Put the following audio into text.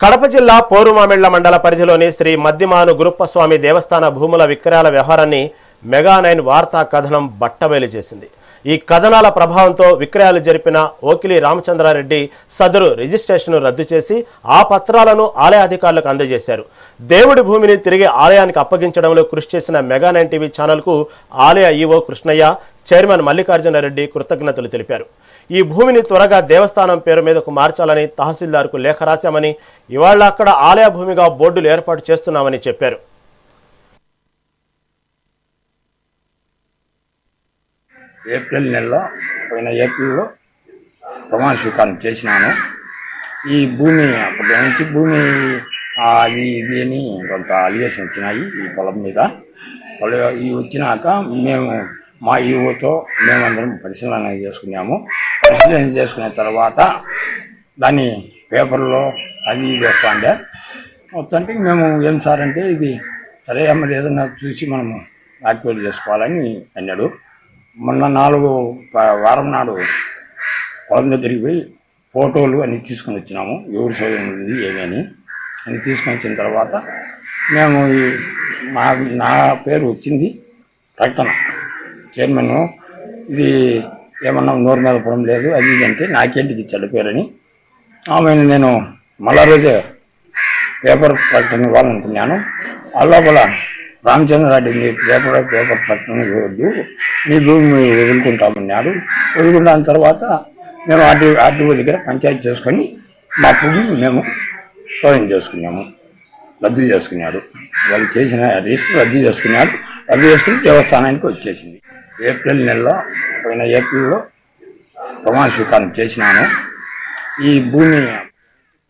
కడప జిల్లా పోరుమామిళ్ల మండల పరిధిలోని శ్రీ మద్దిమాను గురుప్పస్వామి దేవస్థాన భూముల విక్రయాల వ్యవహారాన్ని మెగా9 వార్తా కథనం బట్టబయలు చేసింది. ఈ కథనాల ప్రభావంతో విక్రయాలు జరిపిన ఓకిలి రామచంద్రారెడ్డి సదరు రిజిస్ట్రేషన్ రద్దు చేసి ఆ పత్రాలను ఆలయ అధికారులకు అందజేశారు. దేవుడి భూమిని తిరిగి ఆలయానికి అప్పగించడంలో కృషి చేసిన మెగా9 టీవీ ఛానల్కు ఆలయ ఈవో కృష్ణయ్య, చైర్మన్ మల్లికార్జునరెడ్డి కృతజ్ఞతలు తెలిపారు. ఈ భూమిని త్వరగా దేవస్థానం పేరు మీదకు మార్చాలని తహసీల్దార్కు లేఖ రాశామని, ఇవాళ అక్కడ ఆలయ భూమిగా బోర్డులు ఏర్పాటు చేస్తున్నామని చెప్పారు. పోయిన ఏప్రిల్లో ప్రమాణ స్వీకారం చేసినాను. ఈ భూమి అప్పటి నుంచి భూమి అది ఇది అని కొంత అలిగేషన్ వచ్చినాయి ఈ పొలం మీద. ఇవి వచ్చినాక మేము మా ఈవోతో మేమందరం పరిశీలన చేసుకున్నాము. పరిశీలన చేసుకున్న తర్వాత దాన్ని పేపర్లో అది వేస్తాండే వస్తుంటే మేము ఏం సార్ అంటే ఇది సరే మరి ఏదన్నా చూసి మనము యాక్టివేట్ చేసుకోవాలని అన్నాడు. మొన్న వారం నాడు పొలం దగ్గరికి పోయి ఫోటోలు అన్నీ తీసుకొని వచ్చినాము. ఎవరి సౌకర్యం ఉంది ఏమని అని తీసుకొని వచ్చిన తర్వాత మేము నా పేరు వచ్చింది ప్రకటన చైర్మన్. ఇది ఏమన్నా నోరు మీద పొలం లేదు అది ఇది అంటే నాకేంటికి ఇచ్చాడు పేరని ఆమెను నేను మళ్ళా రోజే పేపర్ ప్రకటన ఇవ్వాలనుకున్నాను. అల్లోపల రామచంద్రారెడ్డి నీ పేపర్ ప్రకటన ఇవ్వద్దు, నీ భూమి వదులుకుంటామన్నాడు. వదులుకున్న తర్వాత మేము ఆర్టీఓ దగ్గర పంచాయతీ చేసుకొని మా భూమిని మేము స్వాధీనం చేసుకున్నాము. రద్దు చేసుకున్నాడు. వాళ్ళు చేసిన రిజిస్టర్ రద్దు చేసుకున్నాడు. రద్దు చేసుకుని దేవస్థానానికి వచ్చేసింది. పోయిన ఏప్రిల్లో ప్రమాణ స్వీకారం చేసినాను. ఈ భూమి